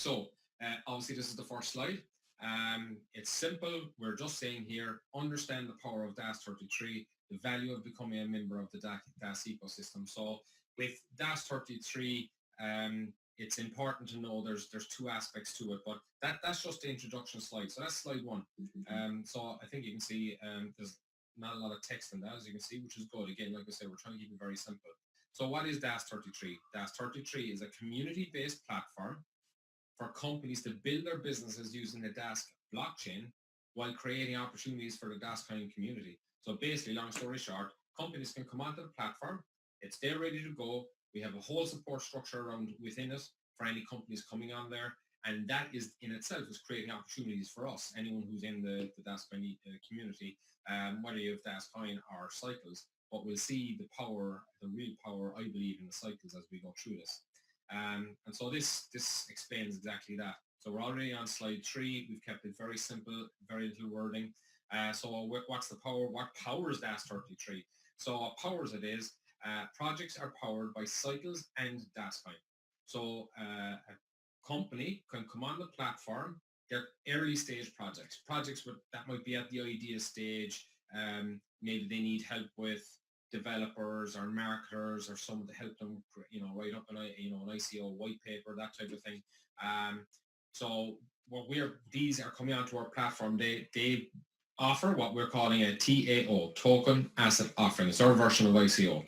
So obviously this is the first slide. It's simple. We're just saying here, understand the power of Das33, the value of becoming a member of the DAS ecosystem. So with Das33, it's important to know there's two aspects to it, but that's just the introduction slide. So that's slide one. So I think you can see there's not a lot of text in that, as you can see, which is good. Again, like I said, we're trying to keep it very simple. So what is Das33? Das33 is a community-based platform for companies to build their businesses using the DAS blockchain while creating opportunities for the DAS community. So basically, long story short, companies can come onto the platform. It's there ready to go. We have a whole support structure around within it for any companies coming on there. And that is in itself is creating opportunities for us, anyone who's in the DAS community, whether you have DAS coin or cycles. But we'll see the power, the real power, I believe, in the cycles as we go through this. And so this explains exactly that. So we're already on slide 3. We've kept it very simple, very little wording. So what's the power? What powers Das33? So what powers it is, projects are powered by cycles and DAS coin. So a company can come on the platform. They're early stage projects that might be at the idea stage. Maybe they need help with developers or marketers or someone to help them, write up an ICO white paper, that type of thing. So these are coming onto our platform. They offer what we're calling a TAO, token asset offering. It's our version of ICO.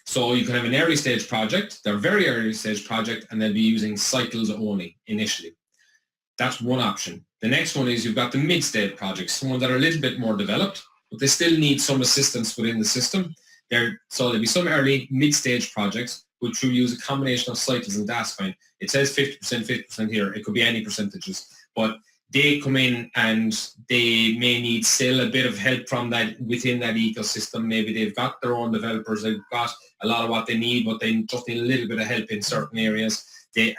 So you can have an early stage project, they're very early stage project, and they'll be using cycles only initially. That's one option. The next one is you've got the mid-stage projects, some that are a little bit more developed, but they still need some assistance within the system. So there'll be some early mid-stage projects which will use a combination of cycles and DAS coin. It says 50%, 50% here. It could be any percentages, but they come in and they may need still a bit of help from that within that ecosystem. Maybe they've got their own developers, they've got a lot of what they need, but they just need a little bit of help in certain areas.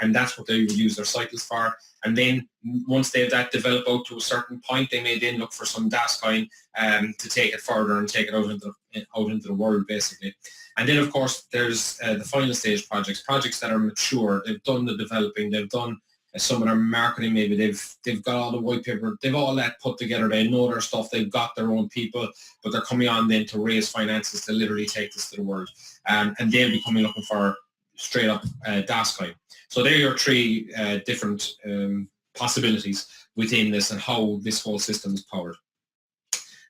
And that's what they would use their cycles for. And then once they have that developed out to a certain point, they may then look for some DAS coin to take it further and take it out into the world, basically. And then, of course, there's the final stage projects that are mature. They've done the developing, they've done some of their marketing, maybe they've got all the white paper, they've all that put together, they know their stuff, they've got their own people, but they're coming on then to raise finances to literally take this to the world. And they'll be coming looking for straight up DAS coin. So there are your 3 different possibilities within this and how this whole system is powered.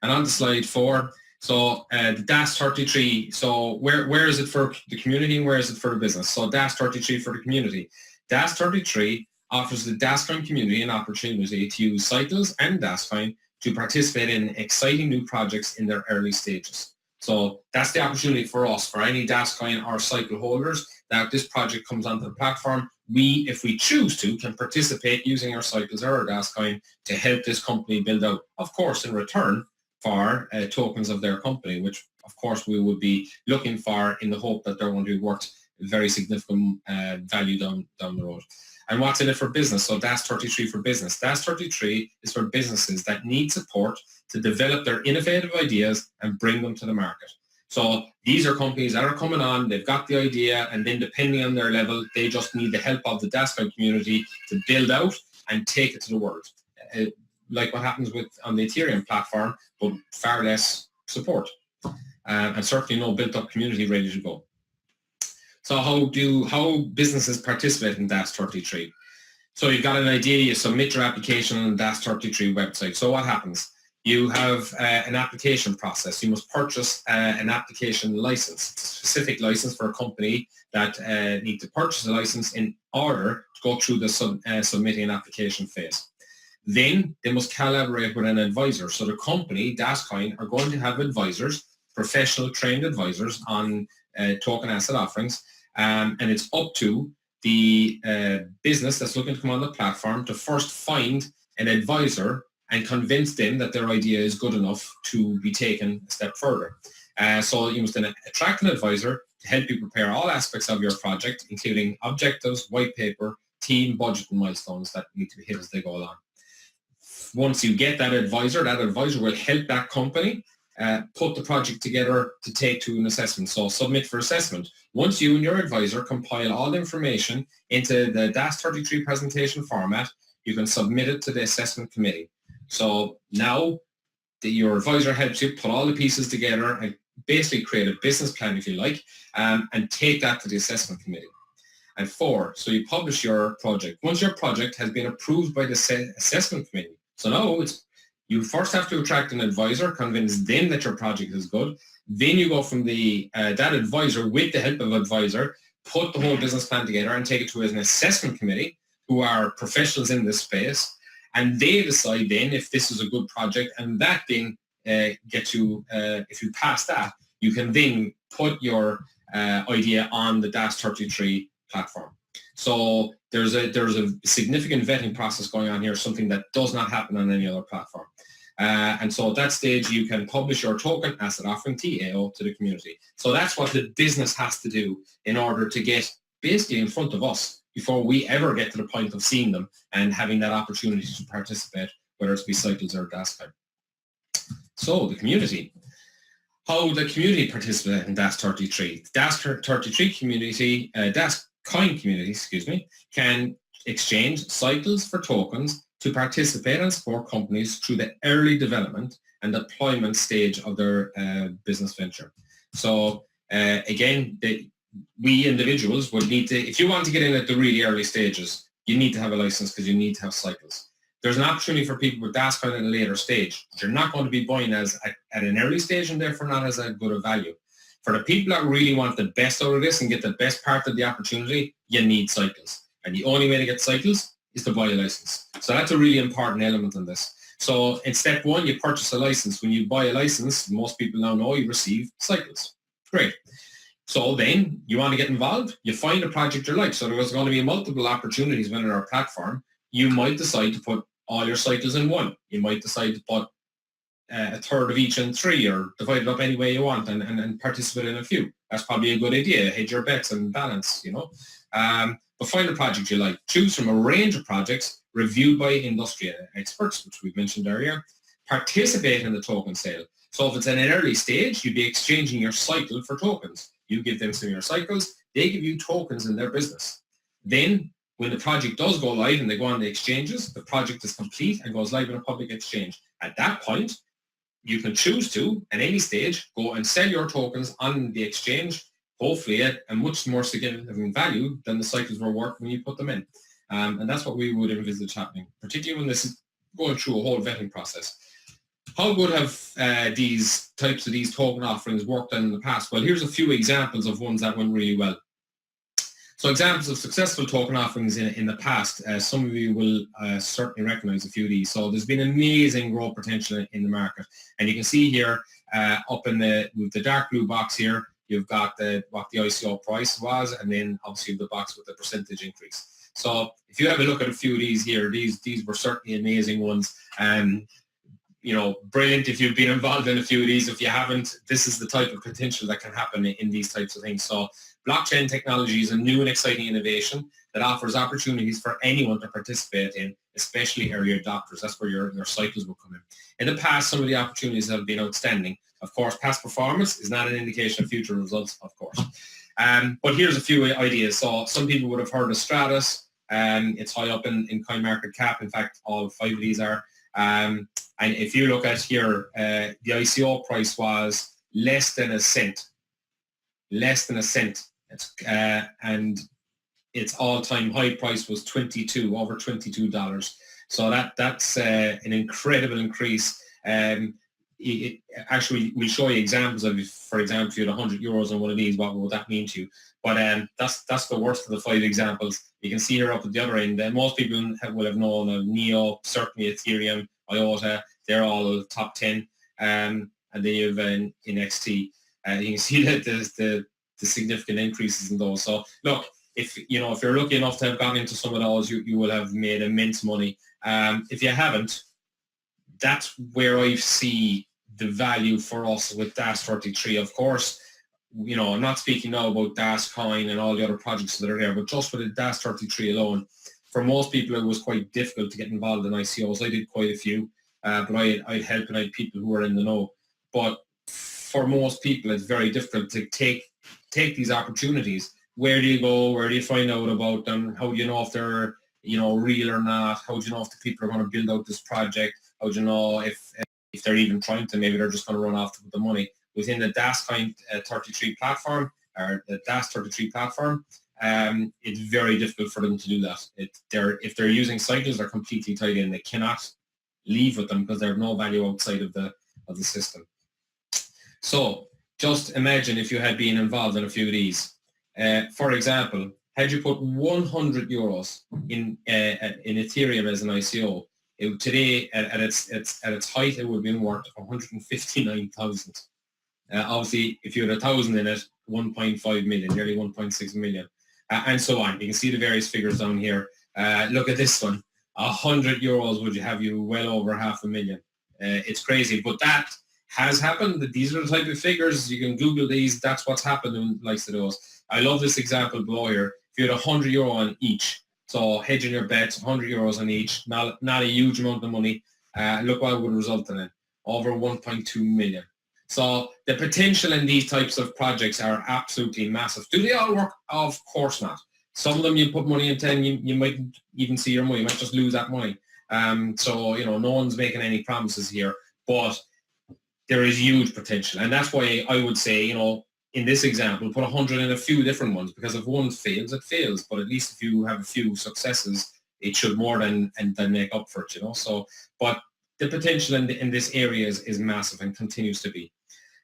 And on to slide 4. So the Das33, so where is it for the community and where is it for the business? So Das33 for the community. Das33 offers the DAS coin community an opportunity to use cycles and DAS coin to participate in exciting new projects in their early stages. So that's the opportunity for us, for any DAS coin or cycle holders, that this project comes onto the platform. We, if we choose to, can participate using our cycles or our DAS coin to help this company build out, of course, in return for tokens of their company, which, of course, we would be looking for in the hope that they're going to be worth very significant value down the road. And what's in it for business? So Das33 for business. Das33 is for businesses that need support to develop their innovative ideas and bring them to the market. So these are companies that are coming on, they've got the idea, and then depending on their level, they just need the help of the DAS coin community to build out and take it to the world. Like what happens on the Ethereum platform, but far less support. And certainly no built-up community ready to go. So how businesses participate in Das33? So you've got an idea, you submit your application on the Das33 website. So what happens? You have an application process. You must purchase an application license. It's a specific license for a company that need to purchase a license in order to go through the submitting an application phase. Then they must collaborate with an advisor. So the company, DasCoin, are going to have advisors, professional trained advisors on token asset offerings. And it's up to the business that's looking to come on the platform to first find an advisor and convince them that their idea is good enough to be taken a step further. So you must then attract an advisor to help you prepare all aspects of your project, including objectives, white paper, team, budget, and milestones that need to be hit as they go along. Once you get that advisor will help that company put the project together to take to an assessment. So submit for assessment. Once you and your advisor compile all the information into the Das33 presentation format, you can submit it to the assessment committee. So now your advisor helps you put all the pieces together and basically create a business plan, if you like, and take that to the assessment committee. And 4, so you publish your project. Once your project has been approved by the assessment committee, so now you first have to attract an advisor, convince them that your project is good. Then you go from that advisor, with the help of advisor, put the whole business plan together and take it to an assessment committee who are professionals in this space. And they decide then if this is a good project, and that then gets you, if you pass that, you can then put your idea on the Das33 platform. So there's a significant vetting process going on here, something that does not happen on any other platform. And so at that stage, you can publish your token asset offering, TAO, to the community. So that's what the business has to do in order to get basically in front of us before we ever get to the point of seeing them and having that opportunity to participate, whether it's be cycles or DASCOin. So the community. How the community participate in Das33. Das33 community, DASCOin community, can exchange cycles for tokens to participate and support companies through the early development and deployment stage of their business venture. So again, we individuals would need to, if you want to get in at the really early stages, you need to have a license because you need to have cycles. There's an opportunity for people with DASCOin at a later stage. You're not going to be buying at an early stage and therefore not as a good a value. For the people that really want the best out of this and get the best part of the opportunity, you need cycles. And the only way to get cycles is to buy a license. So that's a really important element in this. So in step 1, you purchase a license. When you buy a license, most people now know you receive cycles. Great. So then you want to get involved, you find a project you like. So there's going to be multiple opportunities within our platform. You might decide to put all your cycles in one. You might decide to put a third of each in 3, or divide it up any way you want and participate in a few. That's probably a good idea. Hedge your bets and balance, But find a project you like. Choose from a range of projects reviewed by industry experts, which we've mentioned earlier. Participate in the token sale. So if it's in an early stage, you'd be exchanging your cycle for tokens. You give them some of your cycles, they give you tokens in their business. Then when the project does go live and they go on the exchanges, the project is complete and goes live in a public exchange. At that point, you can choose to, at any stage, go and sell your tokens on the exchange, hopefully at a much more significant value than the cycles were worth when you put them in. And that's what we would envisage happening, particularly when this is going through a whole vetting process. How good have these types of token offerings worked in the past? Well, here's a few examples of ones that went really well. So examples of successful token offerings in the past, some of you will certainly recognize a few of these. So there's been amazing growth potential in the market. And you can see here up in with the dark blue box here, you've got what the ICO price was, and then obviously the box with the percentage increase. So if you have a look at a few of these here, these were certainly amazing ones. Brilliant if you've been involved in a few of these. If you haven't, this is the type of potential that can happen in these types of things. So blockchain technology is a new and exciting innovation that offers opportunities for anyone to participate in, especially early adopters. That's where your cycles will come in. In the past, some of the opportunities have been outstanding. Of course, past performance is not an indication of future results, of course. But here's a few ideas. So some people would have heard of Stratus. It's high up in CoinMarketCap. In fact, all 5 of these are. And if you look at here, the ICO price was less than a cent. And its all-time high price was over $22. So that's an incredible increase. Actually, we'll show you examples of, for example, if you had 100 euros on one of these, what would that mean to you? But that's the worst of the 5 examples. You can see here up at the other end, most people will have known of Neo, certainly Ethereum, IOTA, they're all top 10. And then you have in XT. You can see that there's the significant increases in those. So look, if you're lucky enough to have gone into some of those, you will have made immense money. If you haven't, that's where I see the value for us with Das33. Of course, I'm not speaking now about DASCOin and all the other projects that are there, but just with the Das33 alone, for most people it was quite difficult to get involved in ICOs. I did quite a few, but I'd help and I had people who were in the know. But for most people, it's very difficult to take these opportunities. Where do you go? Where do you find out about them? How do you know if they're, real or not? How do you know if the people are going to build out this project? How do you know if they're even trying to? Maybe they're just going to run off with the money. Within the Das33 platform, or the Das33 platform, it's very difficult for them to do that. If they're using cycles, they're completely tied in. They cannot leave with them because they have no value outside of the system. So just imagine if you had been involved in a few of these. For example, had you put 100 euros in Ethereum as an ICO, today at its height, it would have been worth 159,000. Obviously, if you had 1,000 in it, 1.5 million, nearly 1.6 million, and so on. You can see the various figures down here. Look at this one. 100 euros would have you well over 500,000. It's crazy, but that has happened. These are the type of figures. You can Google these. That's what's happened in likes of those. I love this example below here. If you had 100 euro on each, so hedging your bets, 100 euros on each, not a huge amount of money. Look what it would result in, over 1.2 million. So the potential in these types of projects are absolutely massive. Do they all work? Of course not. Some of them you put money into and you might even see your money. You might just lose that money. So, no one's making any promises here, but there is huge potential. And that's why I would say, in this example, put 100 in a few different ones, because if one fails, it fails. But at least if you have a few successes, it should more than make up for it, So, but the potential in this area is massive and continues to be.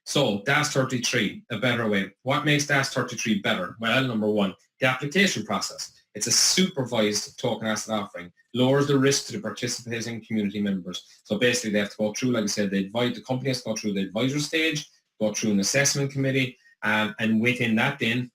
So Das33, a better way. What makes Das33 better? Well, number one, the application process. It's a supervised token asset offering, lowers the risk to the participating community members. So basically they have to go through, like I said, the company has to go through the advisor stage, go through an assessment committee, and within that then,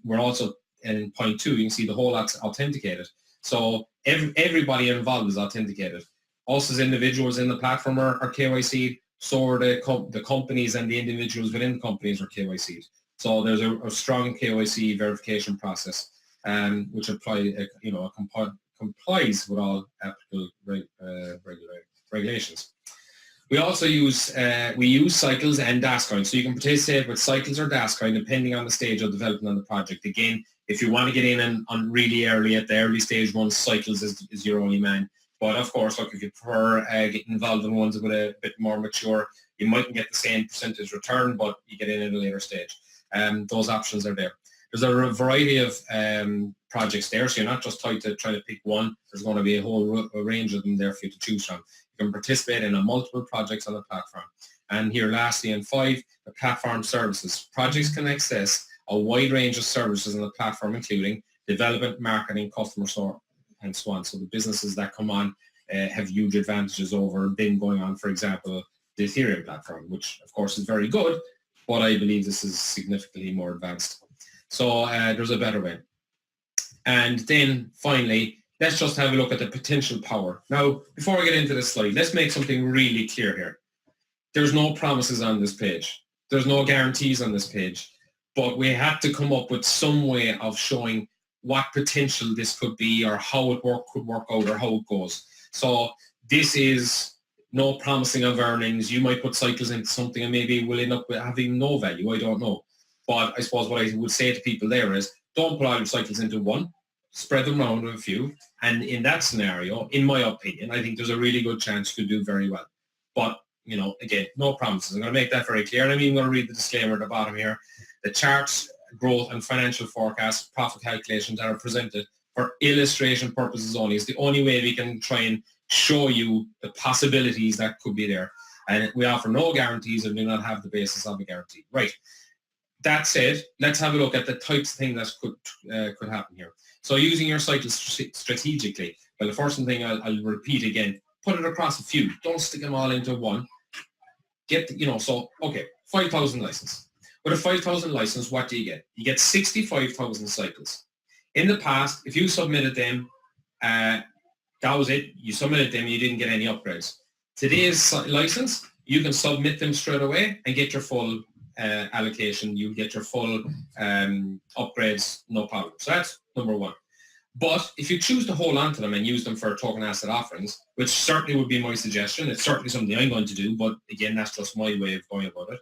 we're also in point 2, you can see the whole lot's authenticated. So everybody involved is authenticated. Us as individuals in the platform are KYC'd, so are the companies and the individuals within the companies are KYC'd. So there's a strong KYC verification process, which complies with all applicable regulations. We also use cycles and DAS coins, so you can participate with cycles or DAS coin depending on the stage of development of the project. Again, if you want to get in on really early at the early stage ones, cycles is your only man. But of course, look, if you prefer getting involved in ones with a bit more mature, you mightn't get the same percentage return, but you get in at a later stage. Those options are there. There's a variety of projects there, so you're not just tied to trying to pick one. There's going to be a whole range of them there for you to choose from. You can participate in multiple projects on the platform. And here, lastly, in 5, the platform services. Projects can access a wide range of services on the platform, including development, marketing, customer support, and so on. So the businesses that come on have huge advantages over them going on, for example, the Ethereum platform, which of course is very good, but I believe this is significantly more advanced. So there's a better way. And then finally, let's just have a look at the potential power. Now, before I get into this slide, let's make something really clear here. There's no promises on this page. There's no guarantees on this page, but we have to come up with some way of showing what potential this could be, or how it could work out, or how it goes. So this is no promising of earnings. You might put cycles into something and maybe we'll end up with having no value. I don't know. But I suppose what I would say to people there is, don't put all your cycles into one, spread them around with a few. And in that scenario, in my opinion, I think there's a really good chance you could do very well. But, again, no promises. I'm going to make that very clear. And I'm even going to read the disclaimer at the bottom here. The charts, growth and financial forecasts, profit calculations that are presented for illustration purposes only. It's the only way we can try and show you the possibilities that could be there. And we offer no guarantees and do not have the basis of a guarantee. Right. That said, let's have a look at the types of things that could happen here. So using your cycles strategically. Well, the first thing I'll repeat again, put it across a few. Don't stick them all into one. Get, 5,000 license. With a 5,000 license, what do you get? You get 65,000 cycles. In the past, if you submitted them, that was it. You submitted them, you didn't get any upgrades. Today's license, you can submit them straight away and get your full allocation. You get your full upgrades, no problem. So that's number one. But if you choose to hold on to them and use them for token asset offerings, which certainly would be my suggestion, it's certainly something I'm going to do, but again, that's just my way of going about it.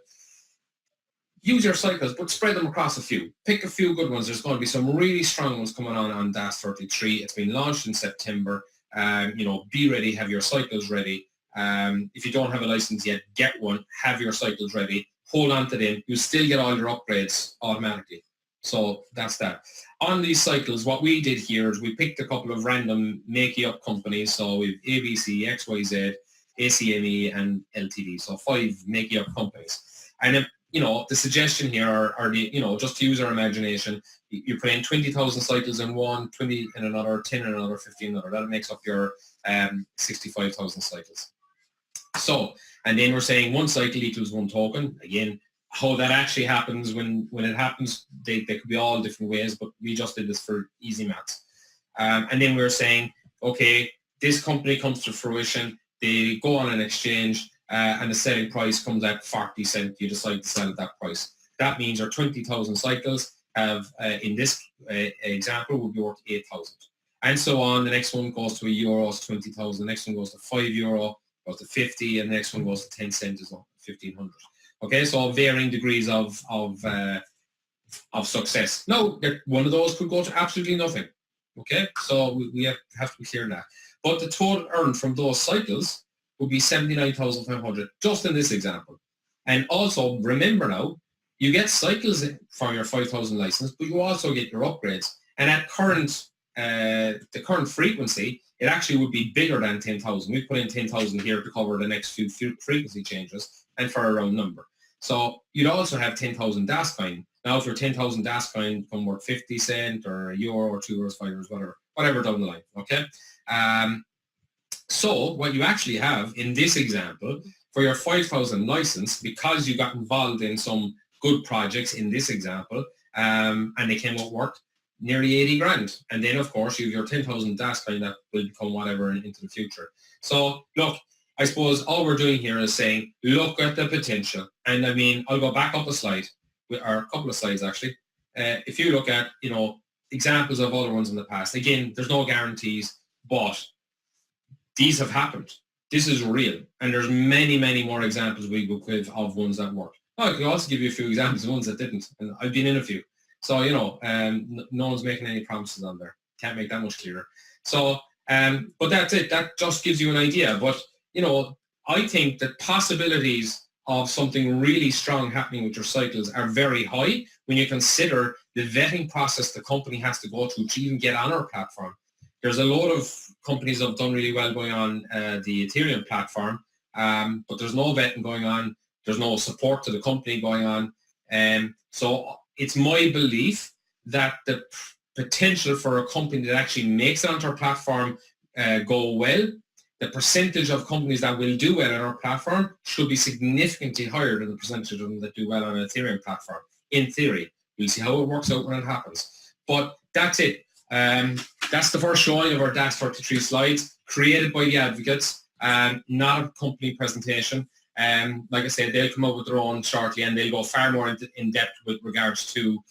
use your cycles, but spread them across a few. Pick a few good ones. There's going to be some really strong ones coming on Das33. It's been launched in September. Be ready, have your cycles ready. If you don't have a license yet, get one, have your cycles ready, hold on to them. You still get all your upgrades automatically. So that's that. On these cycles, what we did here is we picked a couple of random make-up companies. So we've ABC, XYZ, ACME, and LTD. So 5 make-up companies. And the suggestion here are just to use our imagination. You put in 20,000 cycles in one, 20 in another, 10 in another, 15 in another. That makes up your 65,000 cycles. So, and then we're saying one cycle equals one token. Again, how that actually happens when it happens, they could be all different ways, but we just did this for easy maths. And then we're saying, okay, this company comes to fruition. They go on an exchange. And the selling price comes at 40 cents, you decide to sell at that price. That means your 20,000 cycles have, in this example, would be worth 8,000. And so on. The next one goes to €1, it's 20,000. The next one goes to €5, goes to 50, and the next one goes to 10 cents, is 1,500. Okay, so varying degrees of success. Now, one of those could go to absolutely nothing. Okay, so we have to be clear on that. But the total earned from those cycles would be 79,500 just in this example. And also remember now, you get cycles from your 5,000 license, but you also get your upgrades. And at the current frequency, it actually would be bigger than 10,000. We put in 10,000 here to cover the next few frequency changes and for a round number. So you'd also have 10,000 DAS coin. Now if your 10,000 DAS coin come worth 50 cents or €1 or €2 or €5, whatever down the line, okay? So what you actually have in this example, for your 5,000 license, because you got involved in some good projects in this example, and they came out worth nearly 80 grand. And then, of course, you have your 10,000 DAS coin that will become whatever into the future. So, look, I suppose all we're doing here is saying, look at the potential. And I mean, I'll go back up a slide, or a couple of slides actually. If you look at, examples of other ones in the past, again, there's no guarantees, but these have happened. This is real. And there's many, many more examples we could give of ones that worked. I could also give you a few examples of ones that didn't. And I've been in a few. So, no one's making any promises on there. Can't make that much clearer. So, but that's it. That just gives you an idea. But, I think that possibilities of something really strong happening with your cycles are very high when you consider the vetting process the company has to go through to even get on our platform. There's a lot of companies that have done really well going on the Ethereum platform, but there's no vetting going on. There's no support to the company going on. So it's my belief that the potential for a company that actually makes it onto our platform go well, the percentage of companies that will do well on our platform should be significantly higher than the percentage of them that do well on an Ethereum platform. In theory, we'll see how it works out when it happens. But that's it. That's the first showing of our Das33 slides, created by the advocates, not a company presentation. Like I said, they'll come up with their own shortly, and they'll go far more in depth with regards to